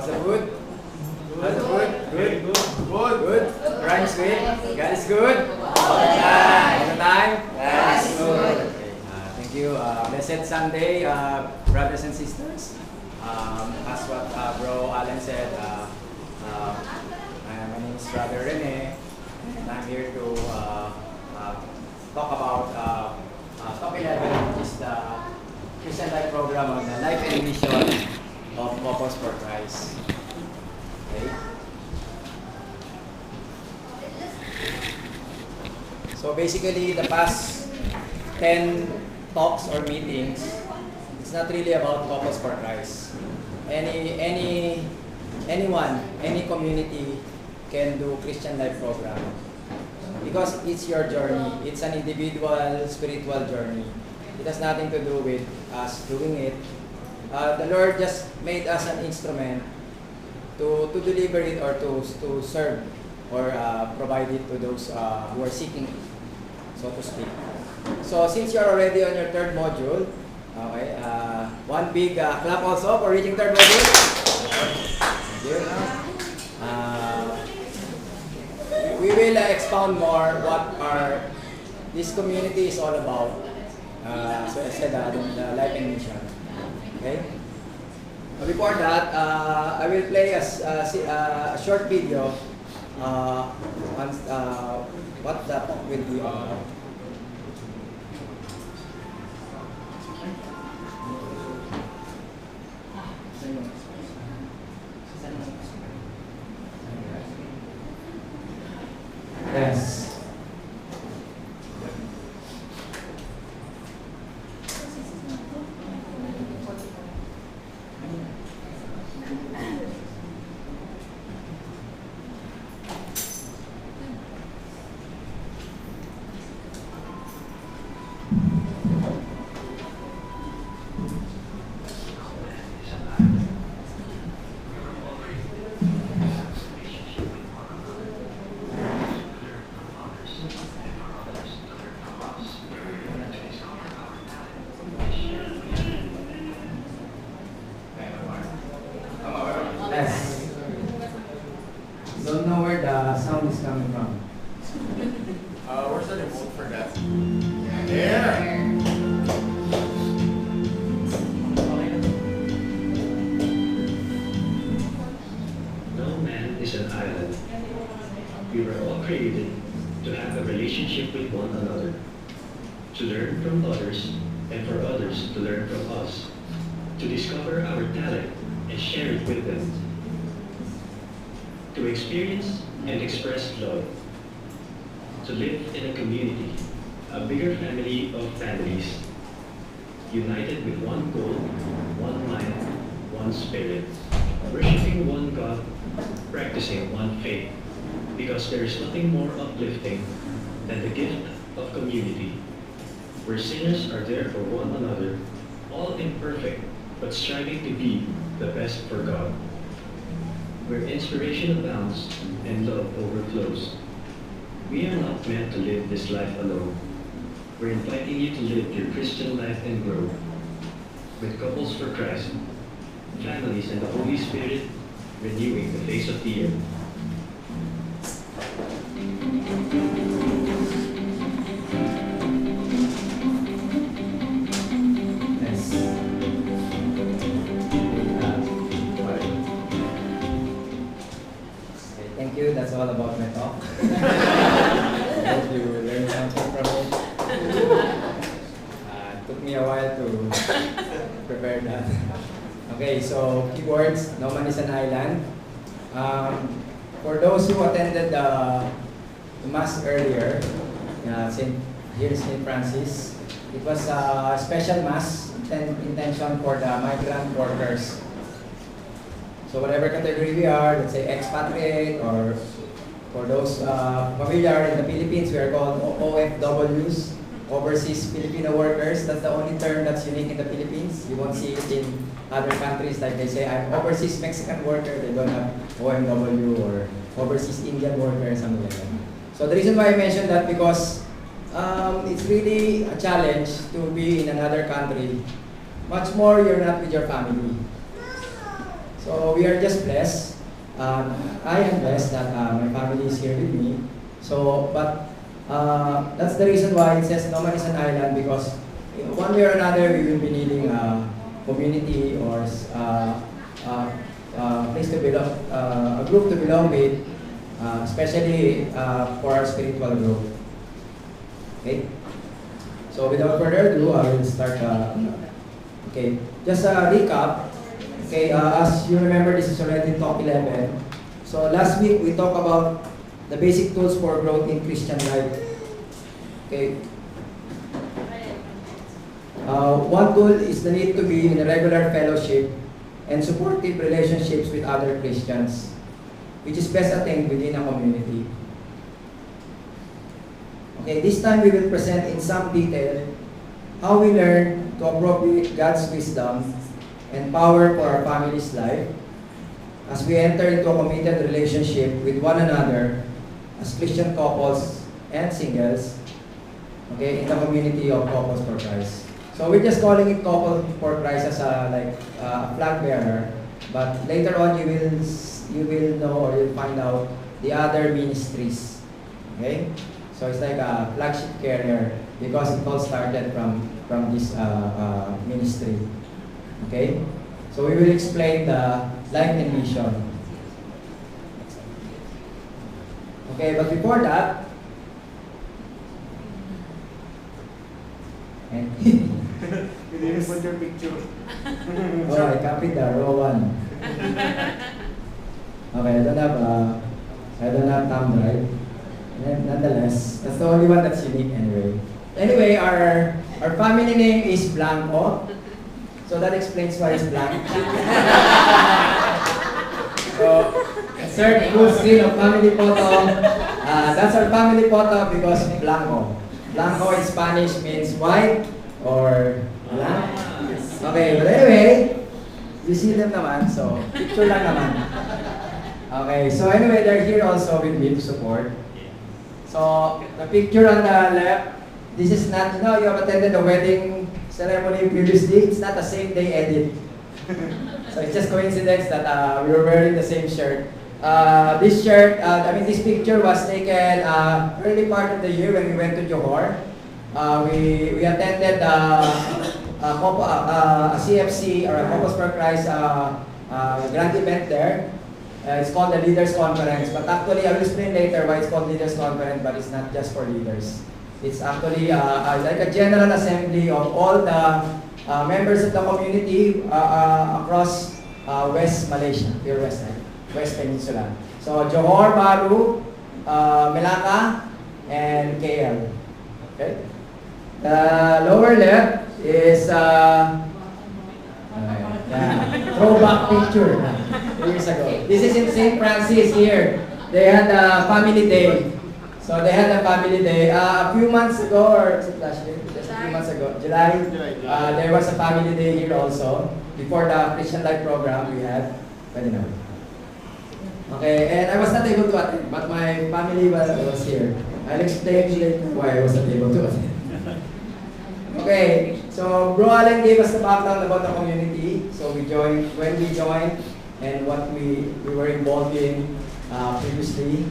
How's the food? How's the food? Good? Good? Good? Rhymes with? God is good? All the time. All the time? Yes. Good. Okay. Thank you. Blessed Sunday, brothers and sisters. As what Bro Alan said, my name is Brother Rene, and I'm here to talk about Top 11, which is the Christian Life program on the life and mission of Couples for Christ. Okay. So basically, the past 10 talks or meetings, it's not really about Couples for Christ. Anyone, any community can do Christian Life program because it's your journey. It's an individual spiritual journey. It has nothing to do with us doing it. The Lord just made us an instrument to deliver it or to serve or provide it to those who are seeking it, so to speak. So since you're already on your third module, okay, one big clap also for reaching third module. Thank you. We will expound more what this community is all about. So I said the life and mission. Okay. Before that, I will play a short video on what the talk will be about. Yes. Don't know where the sound is coming from. Where's the remote for that? There! No man is an island. We were all created to have a relationship with one another, to learn from others, and for others to learn from us, to discover our talent and share it with them, to experience and express love, to live in a community, a bigger family of families, united with one goal, one mind, one spirit, worshiping one God, practicing one faith, because there is nothing more uplifting than the gift of community, where sinners are there for one another, all imperfect, but striving to be the best for God, where inspiration abounds and love overflows. We are not meant to live this life alone. We're inviting you to live your Christian life and grow. With Couples for Christ, families and the Holy Spirit renewing the face of the earth. Thank you. That's all about my talk. I hope you learned something from it. It took me a while to prepare that. Okay, so keywords. No man is an island. For those who attended the mass earlier, here in St. Francis, it was a special mass intention for the migrant workers. So whatever category we are, let's say expatriate, or for those familiar in the Philippines, we are called OFWs, Overseas Filipino Workers. That's the only term that's unique in the Philippines. You won't see it in other countries, like they say, I'm overseas Mexican worker. They don't have OMW or overseas Indian worker, something like that. So the reason why I mentioned that, because it's really a challenge to be in another country. Much more, you're not with your family. So we are just blessed. I am blessed that my family is here with me. So, but that's the reason why it says no man is an island, because one way or another we will be needing a community or place to belong, a group to belong with, especially for our spiritual growth. Okay. So without further ado, I will start. Okay, just a recap. Okay, as you remember, this is already talk 11. So last week we talked about the basic tools for growth in Christian life. Okay. One tool is the need to be in a regular fellowship and supportive relationships with other Christians, which is best attained within a community. Okay, this time we will present in some detail how we learn to appropriate God's wisdom and power for our family's life as we enter into a committed relationship with one another as Christian couples and singles, okay, in the community of Couples for Christ. So we're just calling it Couple for Christ as a flag bearer, but later on you will know or you'll find out the other ministries. Okay, so it's like a flagship carrier because it all started from this ministry. Okay, so we will explain the life and mission. Okay, but before that, You didn't put your picture. oh, I copied the row one. Okay, I don't have thumb drive. Nonetheless, that's the only one that's unique anyway. Anyway, our family name is Blanco. So that explains why it's blank. So, insert full screen of family photo. That's our family photo because Blanco. Blanco in Spanish means white or blank. Okay, but anyway, you see them naman, so picture lang naman. Okay, so anyway, they're here also with me to support. So, the picture on the left, this is not, you have attended the wedding ceremony previously. It's not a same day edit. So it's just coincidence that we were wearing the same shirt. This shirt, this picture was taken early part of the year when we went to Johor. We attended a CFC or a Couples for Christ grand event there. It's called the Leaders Conference, but actually I will explain later why it's called Leaders Conference, but it's not just for leaders. It's actually like a general assembly of all the members of the community across West Malaysia, pure West side, West Peninsula. So Johor, Baru, Melaka, and KL. Okay. The lower left is throwback picture 2 years ago. This is in St. Francis here. They had a family day. So they had a family day. A few months ago, or is it last year? Just a few months ago, July, there was a family day here also. Before the Christian Life program we had. Pwede na. Okay, and I was not able to attend, but my family was here. I'll explain later why I was not able to attend. Okay, so Bro Allen gave us the background about the community. So when we joined, and what we were involved in previously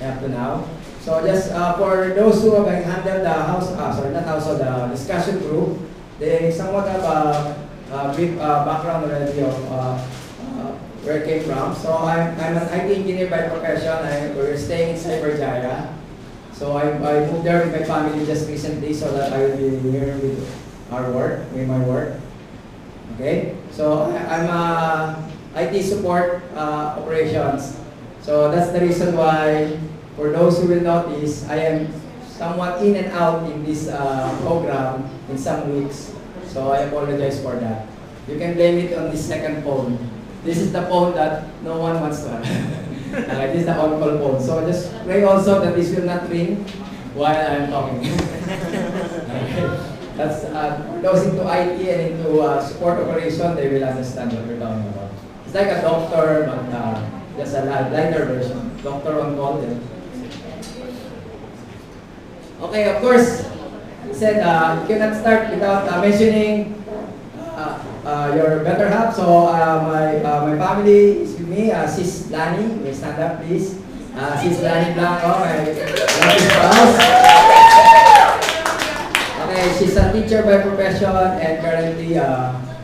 up to now. So just for those who have handled the discussion group, they somewhat have a brief background already of where it came from. So I'm an IT engineer by profession. We're staying in Cyberjaya. So I moved there with my family just recently so that I will be here with my work. Okay, so I'm IT support operations. So that's the reason why, for those who will notice, I am somewhat in and out in this program in some weeks. So I apologize for that. You can blame it on this second phone. This is the phone that no one wants to have. This is the on-call phone. So just pray also that this will not ring while I'm talking. Okay. That's for those into IT and into support operation, they will understand what we're talking about. It's like a doctor, but just a lighter version. Doctor on call. Then. Okay, of course, he said you cannot start without mentioning your better half. So my family is with me. Sis Lani, may stand up please. Sis Lani Blanco, my lovely spouse. Okay, she's a teacher by profession and currently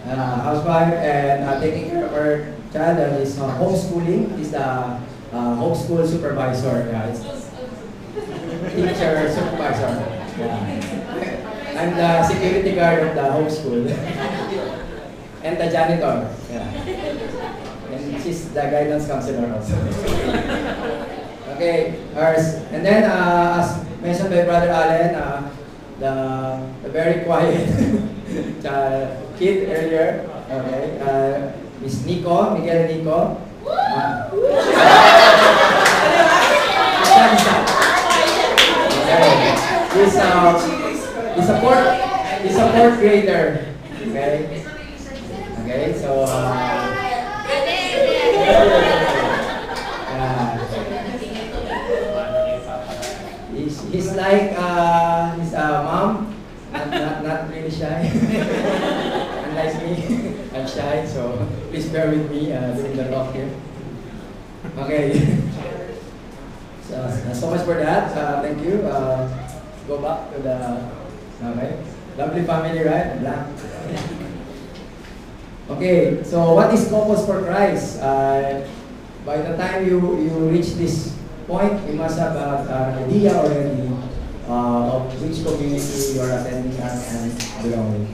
housewife and taking care of her child that is homeschooling. He's the homeschool supervisor. Yeah, it's teacher supervisor. Yeah. I'm the security guard of the homeschool. And the janitor. Yeah. And she's the guidance counselor also. Okay, and then as mentioned by Brother Allen, the very quiet kid earlier, okay, is Miguel Nico. Okay. He's a fourth grader. Okay. Okay, so he's like his mom, not really shy. Unlike me, I'm shy, so please bear with me doing the talk here. Okay. So much for that. Thank you. Go back to the lovely family, right? Black. Okay. So what is Couples for Christ? By the time you reach this point, you must have an idea already of which community you are attending and belonging.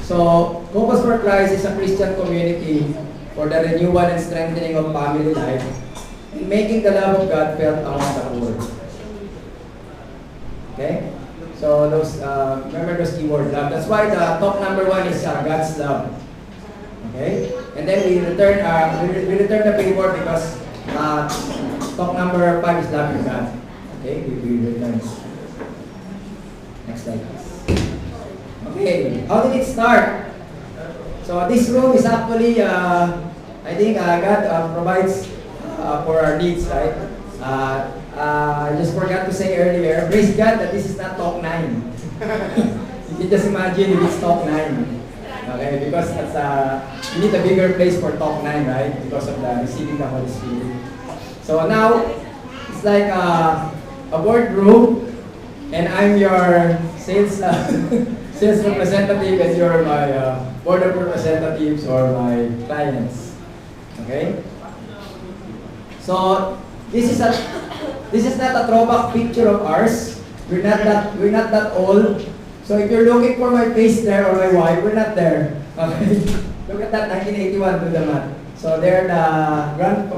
So Couples for Christ is a Christian community for the renewal and strengthening of family life, making the love of God felt among the poor. Okay? So those remember those keywords, love. That's why the top number 1 is God's love. Okay? And then we return the favor because top number 5 is loving God. Okay? We return. Next slide. Okay. How did it start? So this room is actually I think God provides for our needs, right? I just forgot to say earlier, praise God that this is not talk 9. You can just imagine if it's talk 9. Okay, because that's you need a bigger place for talk 9, right? Because of the receiving the Holy Spirit. So now it's like a boardroom, and I'm your sales sales representative, and you're my board of representatives or my clients. Okay. So this is not a throwback picture of ours. We're not that old. So if you're looking for my face there or my wife, we're not there. Okay. Look at that, 1981 to the math. So they're the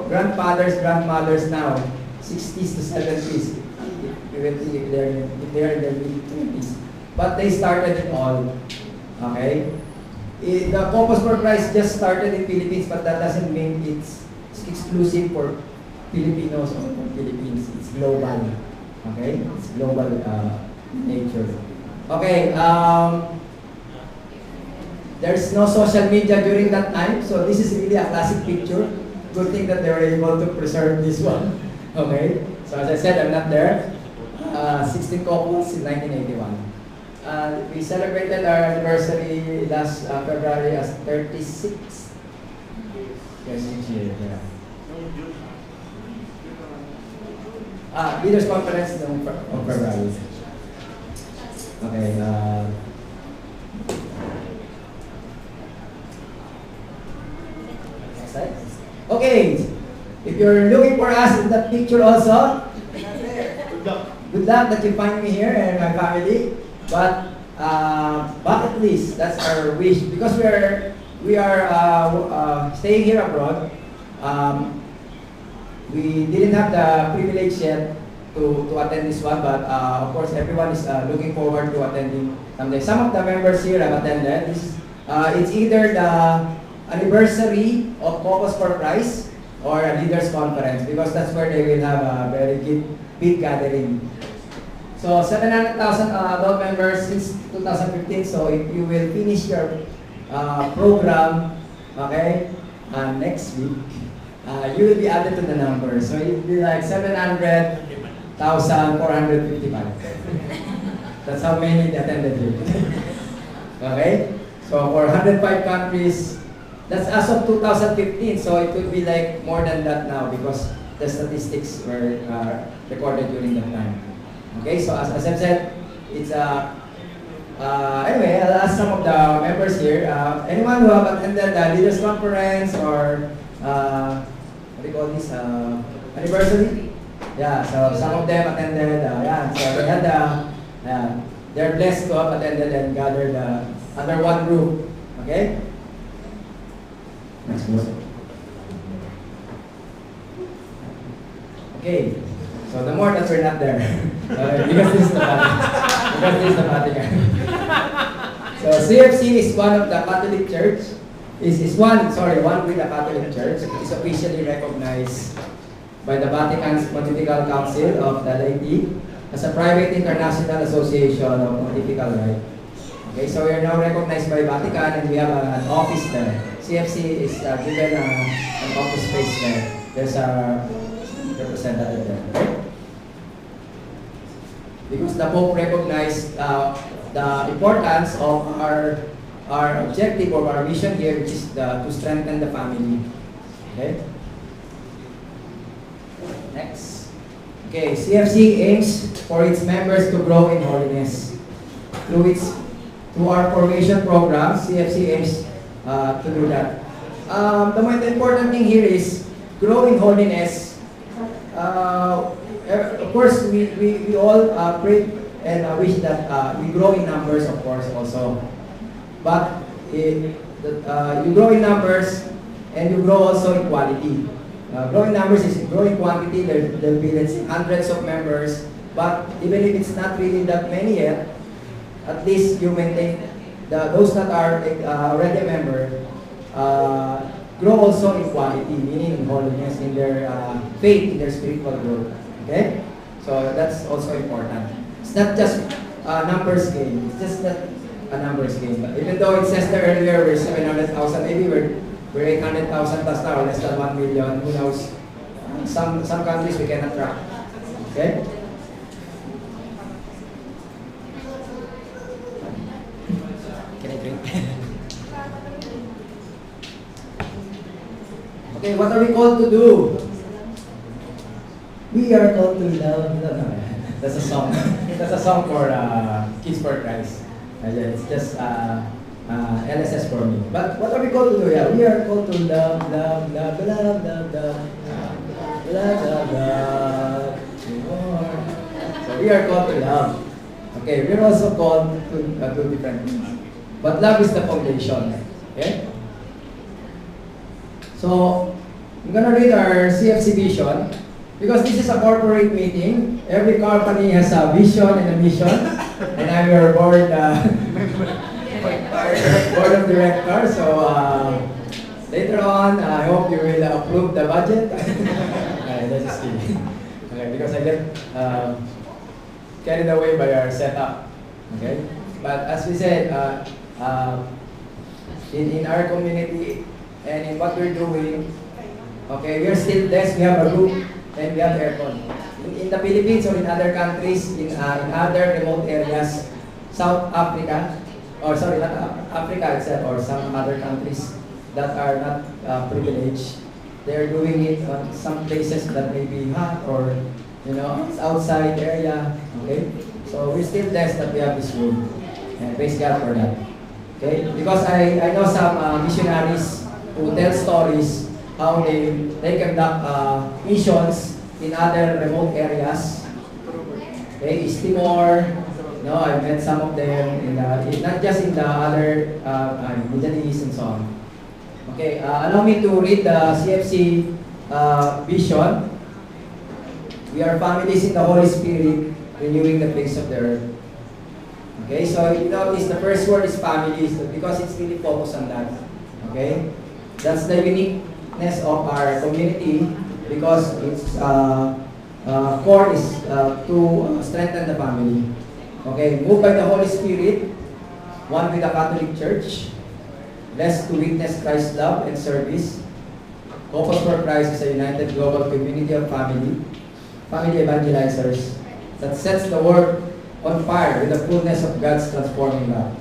grandfathers, grandmothers now, 60s to 70s. If they're in their mid-20s. But they started it all. Okay. The Couples for Christ just started in Philippines, but that doesn't mean it's exclusive for Filipinos or for Philippines. It's global. Okay? It's global nature. Okay, there's no social media during that time, so this is really a classic picture. Good thing that they were able to preserve this one. Okay? So as I said, I'm not there. 16 couples in 1981. We celebrated our anniversary last February as 36. Yes, yeah. Leaders Conference of February. Okay. Next slide. Okay. If you're looking for us in that picture also, good luck that you find me here and my family. But bucket list, that's our wish, because we are staying here abroad. We didn't have the privilege yet to attend this one, but of course everyone is looking forward to attending someday. Some of the members here have attended. It's either the anniversary of Couples for Christ or a leaders conference, because that's where they will have a very big gathering. So 700,000 adult members since 2015. So if you will finish your program, okay, next week, you will be added to the number. So it will be like 700,455. That's how many attended here. Okay? So for 105 countries, That's as of 2015, so it could be like more than that now because the statistics were recorded during that time. Okay, so as I've said, it's anyway, I'll ask some of the members here. Anyone who have attended the leaders conference or what do you call this? Anniversary? Yeah, so some of them attended. Yeah, so they had they're blessed to have attended and gathered under one group. Okay. Next one. Okay. So the more that we're not there, because this is the Vatican. Because this is the Vatican. So CFC is one of the Catholic Church. One with the Catholic Church. It is officially recognized by the Vatican's Pontifical Council of the Laity as a private international association of pontifical right. Okay, so we are now recognized by Vatican and we have an office there. CFC is given an office space there. There's a representative there. Okay? Because the Pope recognized the importance of our objective of our mission here, which is to strengthen the family. Okay? Next. Okay, CFC aims for its members to grow in holiness. Through our formation program, CFC aims to do that. The most important thing here is grow in holiness. Of course, we all pray and wish that we grow in numbers, of course, also. But you grow in numbers and you grow also in quality. Growing numbers is growing quantity. There'll be, let's say, hundreds of members. But even if it's not really that many yet, at least you maintain those that are already a member grow also in quality, meaning in holiness, in their faith, in their spiritual growth. Okay? So that's also important. It's not just a numbers game. It's just not a numbers game. But even though it says there earlier we're 700,000, maybe we're 800,000 plus now, less than 1 million. Who knows? Some countries we cannot track. Okay? Can I drink? Okay, what are we called to do? We are called to love. No. That's a song. That's a song for Kids for Christ. It's just LSS for me. But what are we called to do? Yeah, we are called to love. So we are called to love. Okay, we're also called to do different things. But love is the foundation. Okay? So, I'm gonna read our CFC vision because this is a corporate meeting. Every company has a vision and a mission, and I'm your board of directors. So later on, I hope you will approve the budget. That's just kidding. Okay, because I get carried away by our setup. Okay, but as we said, in our community. And in what we're doing, okay, we are still blessed. We have a roof and we have aircon. In the Philippines or in other countries, in other remote areas, South Africa, or sorry, not Africa itself, or some other countries that are not privileged, they're doing it on some places that may be hot or it's outside area. Okay, so we're still blessed that we have this room, and praise God for that. Okay, because I know some missionaries who tell stories how they conduct missions in other remote areas. Okay, East Timor. I met some of them in not just in the other Middle East and so on. Okay, allow me to read the CFC vision. We are families in the Holy Spirit, renewing the face of the earth. Okay, so you notice the first word is families because it's really focused on that. Okay. That's the uniqueness of our community because its core is to strengthen the family. Okay, moved by the Holy Spirit, one with the Catholic Church, blessed to witness Christ's love and service. Focus for Christ is a united global community of family evangelizers that sets the world on fire with the fullness of God's transforming love.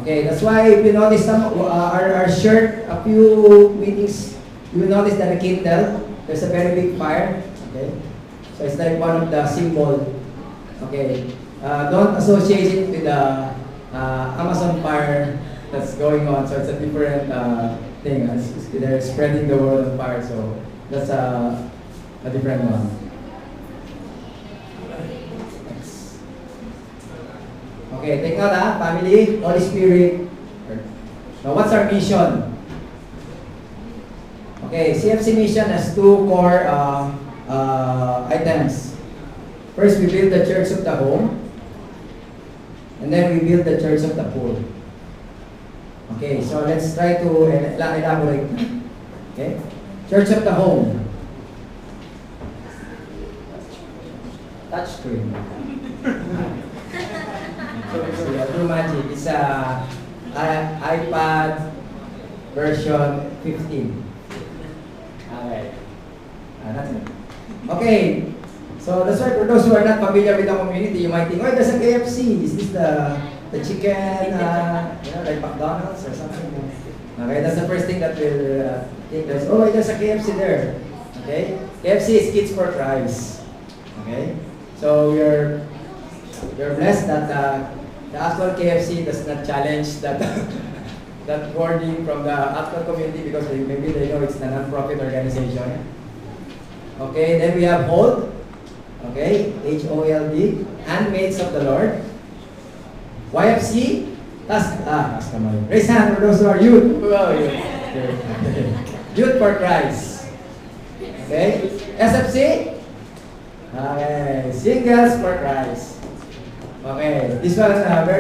Okay, that's why if you notice our shirt a few meetings, you will notice that the Kindle, there's a very big fire. Okay, so it's like one of the symbol. Okay, don't associate it with the Amazon fire that's going on. So it's a different thing. They're spreading the world on fire. So that's a different one. Next. Okay, take note, family, Holy Spirit. Now, what's our mission? Okay, CFC mission has two core items. First, we build the church of the home, and then we build the church of the poor. Okay, so let's try to elaborate. Okay, church of the home. Touchscreen. So yeah, do magic. It's a iPad version 15. Okay. That's it. Okay. So that's why for those who are not familiar with the community, you might think, oh, there's a KFC. Is this the chicken, like McDonald's or something? Okay, that's the first thing that we'll think. There's a KFC there. Okay, KFC is Kids for Christ. Okay, so we're blessed that the actual KFC does not challenge that that wording from the actual community because maybe they know it's a non-profit organization. Okay, then we have HOLD. Okay, HOLD, Handmaids of the Lord. YFC, come on. Raise hand for those who are youth. Oh, youth. Youth for Christ. Okay, SFC. Okay, Singles for Christ. Okay, this one very